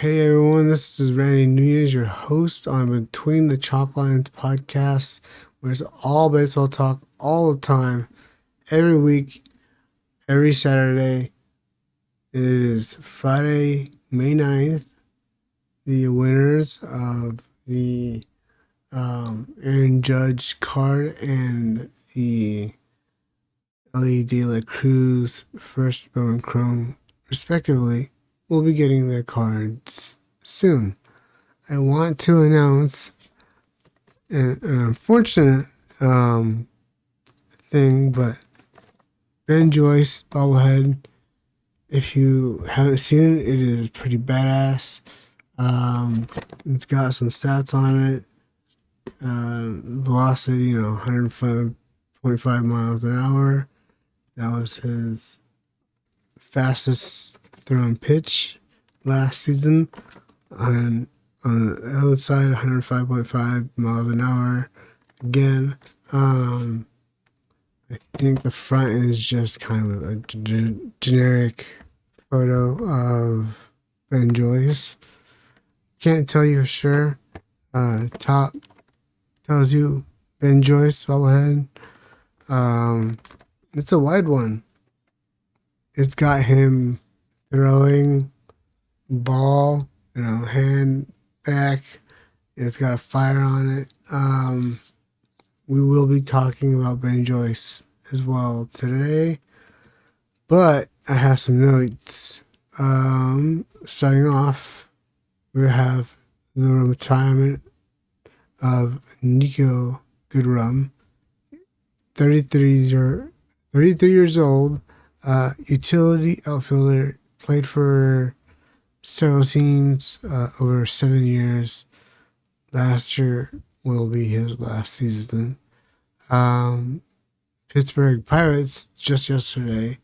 Hey everyone, this is Randy Nunez, your host on Between the Chalk Lines podcast, where it's all baseball talk all the time, every week, every Saturday. It is Friday, May 9th. The winners of the Aaron Judge card and the Ellie De La Cruz first Bowman Chrome, respectively, will be getting their cards soon. I want to announce an unfortunate thing, but Ben Joyce bobblehead. If you haven't seen it, it is pretty badass. It's got some stats on it. Velocity, 105.5 miles an hour. That was his fastest thrown pitch last season. On the other side, 105.5 miles an hour. Again, I think the front is just kind of a generic photo of Ben Joyce. Can't tell you for sure. Top tells you Ben Joyce bobblehead. It's a wide one. It's got him throwing ball, hand back. It's got a fire on it. We will be talking about Ben Joyce as well today, but I have some notes. Starting off, we have the retirement of Nico Goodrum, 33 years old, utility outfielder, played for several teams over 7 years. Last year will be his last season. Pittsburgh Pirates just yesterday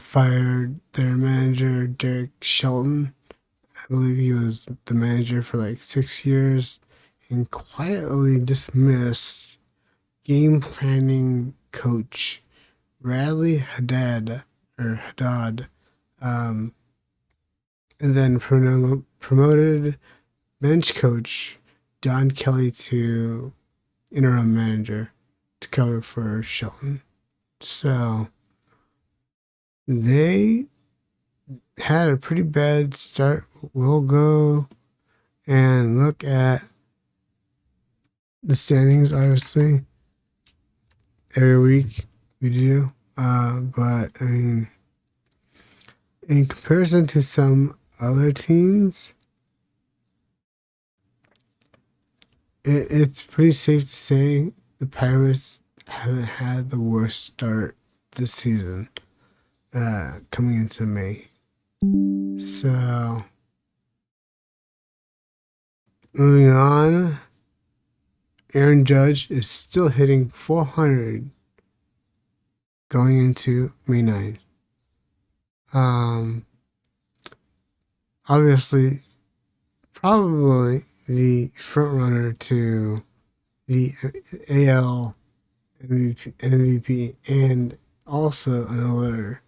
fired their manager, Derek Shelton. I believe he was the manager for like 6 years, and quietly dismissed game planning coach Radley Haddad, and then promoted bench coach Don Kelly to interim manager to cover for Shelton. So they had a pretty bad start. We'll go and look at the standings, obviously. Every week we do. But, I mean, in comparison to some other teams, it's pretty safe to say the Pirates haven't had the worst start this season coming into May. So, moving on, Aaron Judge is still hitting 400 going into May 9th. Obviously, probably the front runner to the AL MVP and also another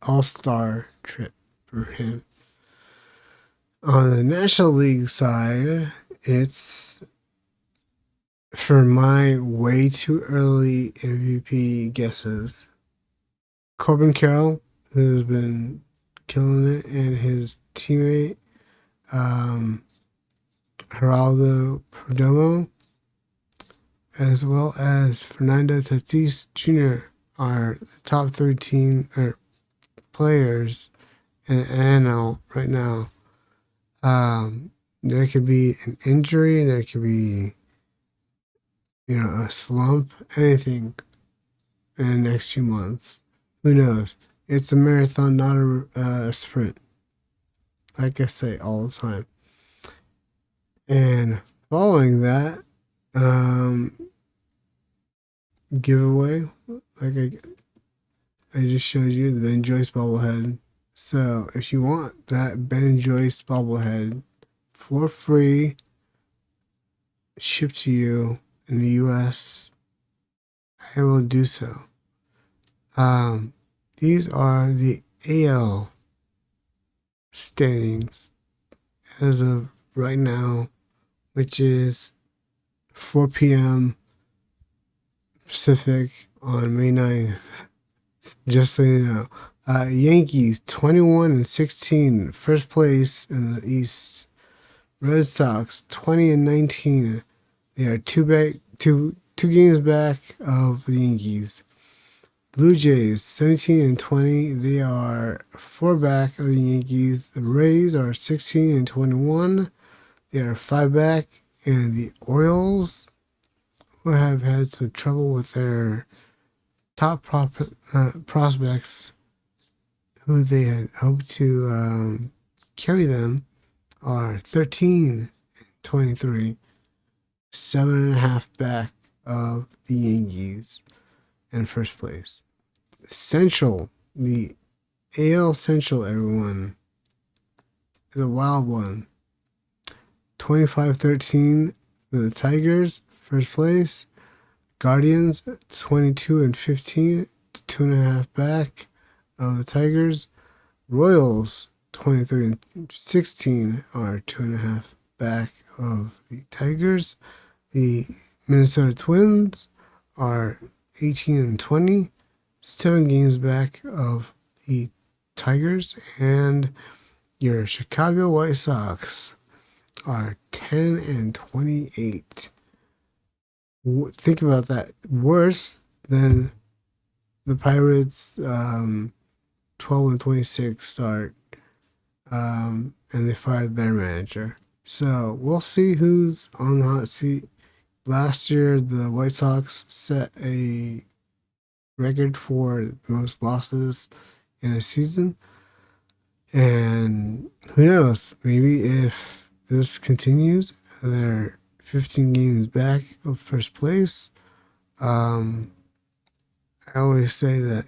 all-star trip for him. On the National League side, it's for my way too early MVP guesses. Corbin Carroll, who's been killing it, and his teammate, Geraldo Perdomo, as well as Fernando Tatis Jr. are the top 3 players in NL right now. There could be an injury, there could be, a slump, anything in the next few months. Who knows? It's a marathon, not a sprint. Like I say all the time. And following that, giveaway, like I just showed you, the Ben Joyce bobblehead. So if you want that Ben Joyce bobblehead for free, shipped to you in the U.S., I will do so. These are the AL standings as of right now, which is 4 p.m. Pacific on May 9th. Just so you know. Yankees 21-16, first place in the East. Red Sox 20-19. They are two games back of the Yankees. Blue Jays 17-20. They are four back of the Yankees. The Rays are 16-21. They are five back. And the Orioles, who have had some trouble with their top prospects, who they had hoped to carry them, are 13-23, 7.5 back of the Yankees in first place. Central, the AL Central, everyone, is a wild one. 25-13 for the Tigers, first place. Guardians 22-15, 2.5 back of the Tigers. Royals 23-16 are 2.5 back of the Tigers. The Minnesota Twins are 18-20, 7 games back of the Tigers. And your Chicago White Sox are 10-28. Think about that. Worse than the Pirates' 12-26 start, and they fired their manager. So we'll see who's on the hot seat. Last year, the White Sox set a record for the most losses in a season. And who knows? Maybe if this continues, they're 15 games back of first place. I always say that,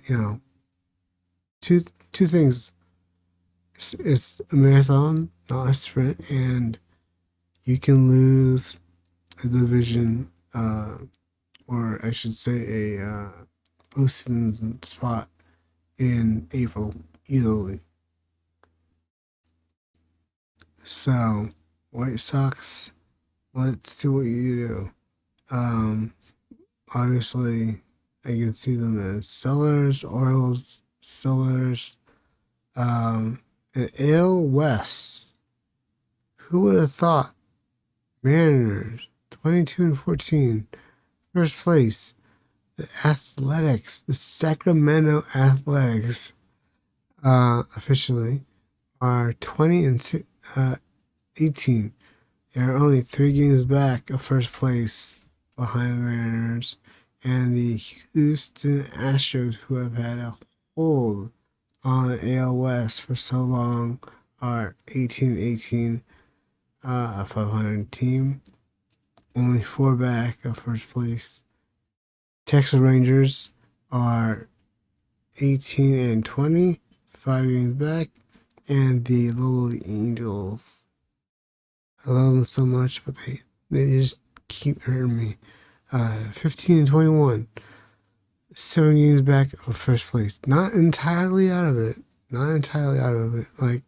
two things. It's a marathon, not a sprint, and you can lose a division, or I should say a postseason spot in April easily. So, White Sox, let's see what you do. Obviously, I can see them as sellers, Orioles, sellers. And AL West, who would have thought? Mariners, 22-14, first place. The Athletics, the Sacramento Athletics, officially, are 20-18. They are only 3 games back of first place behind the Mariners and the Houston Astros, who have had a hold on the AL West for so long, are 18-18, a 500 team, only 4 back of first place. Texas Rangers are 18-20, 5 games back, and the lowly Angels. I love them so much, but they just keep hurting me. 15-21, 7 games back of first place. Not entirely out of it. Like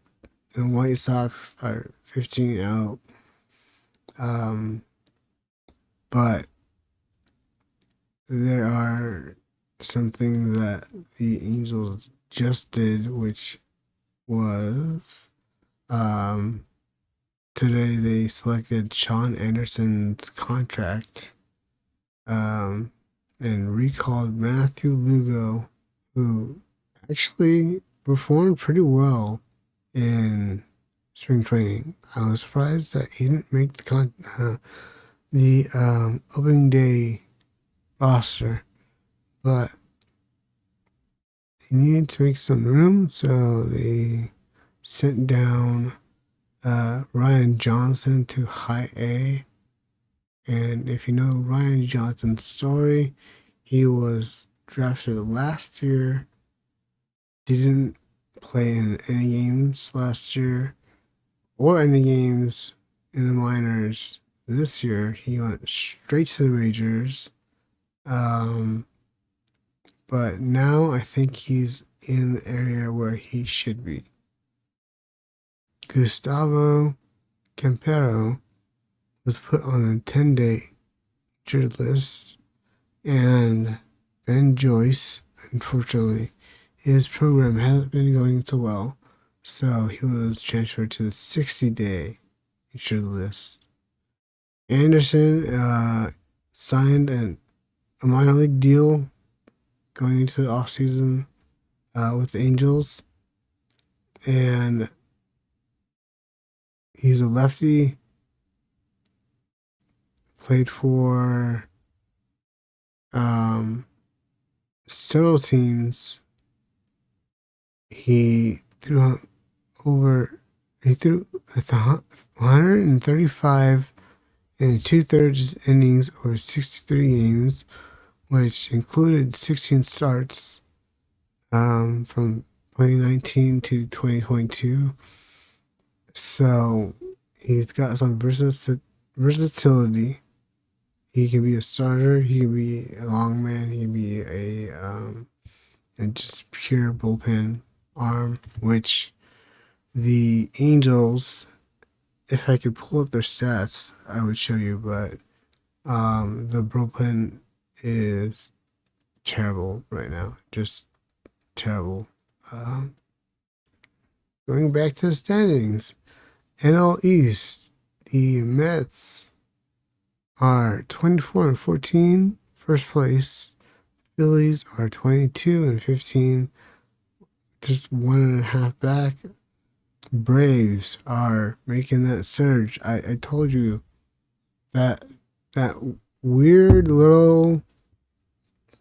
the White Sox are 15 out. But there are some things that the Angels just did, which was today they selected Sean Anderson's contract, and recalled Matthew Lugo, who actually performed pretty well in spring training. I was surprised that he didn't make the opening day roster, but they needed to make some room, so they sent down Ryan Johnson to high A. And if you know Ryan Johnson's story, he was drafted last year, didn't play in any games last year or any games in the minors this year. He went straight to the majors. But now I think he's in the area where he should be. Gustavo Campero was put on a 10-day injured list, and Ben Joyce, unfortunately, his program hasn't been going so well, so he was transferred to the 60-day injured list. Anderson signed a minor league deal going into the offseason with the Angels, and he's a lefty, played for several teams. He threw over, he threw 135 and 2/3 innings over 63 games, which included 16 starts from 2019 to 2022. So he's got some versatility. He can be a starter. He can be a long man. He can be a just pure bullpen arm, which the Angels, if I could pull up their stats, I would show you, but the bullpen is terrible right now. Just terrible. Going back to the standings, NL East, the Mets are 24-14, first place. Phillies are 22-15, just 1.5 back. Braves are making that surge. I told you that weird little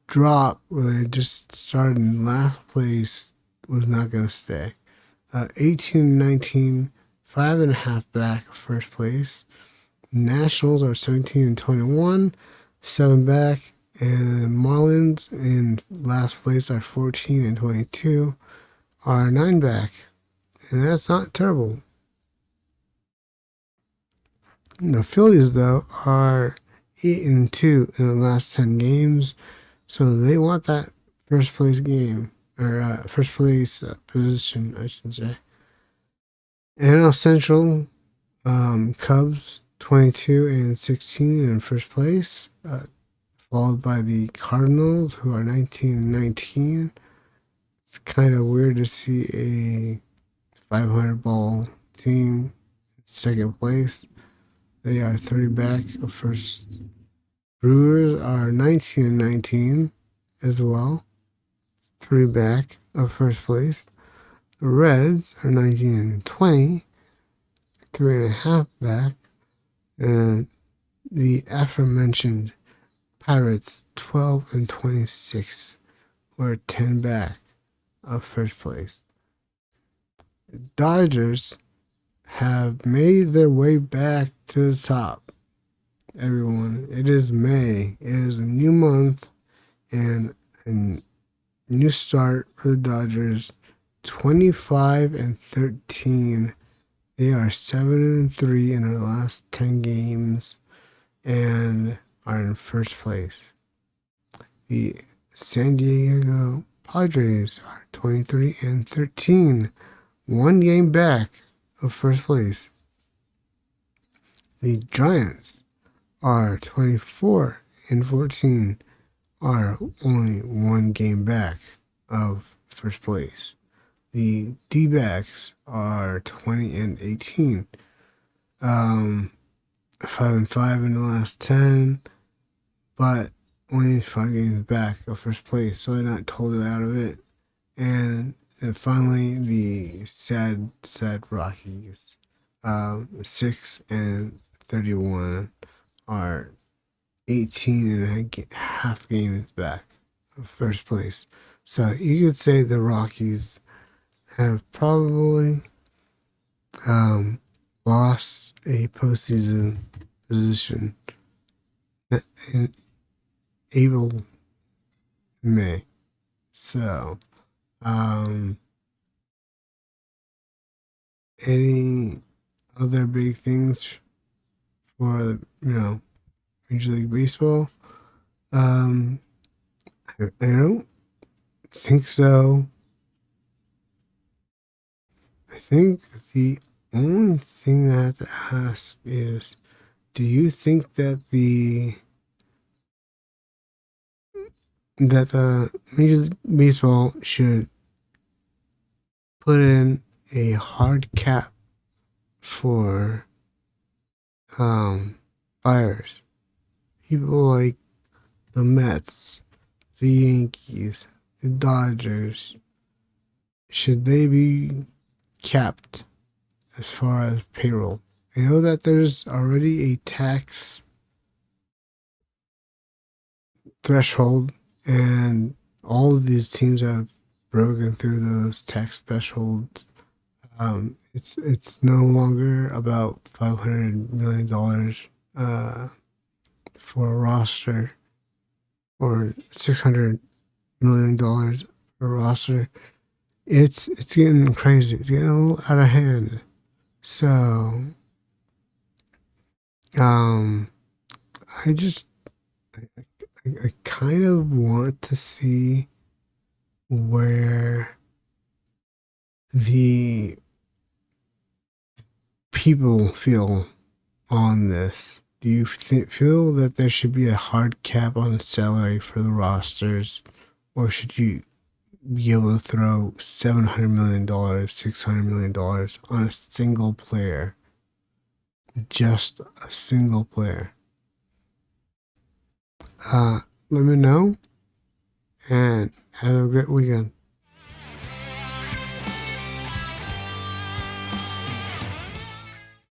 drop where they just started in last place was not going to stay. 18-19, 5.5 back of first place. Nationals are 17-21, 7 back. And the Marlins in last place are 14-22, are 9 back. And that's not terrible. The Phillies, though, are 8-2 in the last 10 games, so they want that first place game, or first place position, I should say. NL Central, Cubs 22-16 in first place, followed by the Cardinals, who are 19-19. It's kind of weird to see a 500 ball team in second place. They are 30 back of first. Brewers are 19-19 as well, 3 back of first place. The Reds are 19-20, 3.5 back. And the aforementioned Pirates, 12-26, were 10 back of first place. The Dodgers have made their way back to the top. Everyone, it is May. It is a new month and a new start for the Dodgers. 25-13. They are 7-3 in their last 10 games and are in first place. The San Diego Padres are 23-13, 1 game back of first place. The Giants are 24-14, are only 1 game back of first place. The D-backs are 20-18, 5-5 in the last 10, but only 5 games back of first place, so they're not totally out of it. And finally, the sad Rockies, 6-31, are 18.5 games back of first place. So you could say the Rockies have probably lost a postseason position in April, May. So, any other big things for Major League Baseball? I don't think so. I think the only thing I have to ask is, do you think that the Major League Baseball should put in a hard cap for buyers? People like the Mets, the Yankees, the Dodgers, should they be capped as far as payroll? I know that there's already a tax threshold, and all of these teams have broken through those tax thresholds. It's no longer about $500 million for a roster, or $600 million for a roster. It's getting crazy. It's getting a little out of hand. So, um, I just I kind of want to see where the people feel on this. Do you feel that there should be a hard cap on the salary for the rosters, or should you be able to throw $700 million, $600 million on a single player, just a single player? Let me know, and have a great weekend.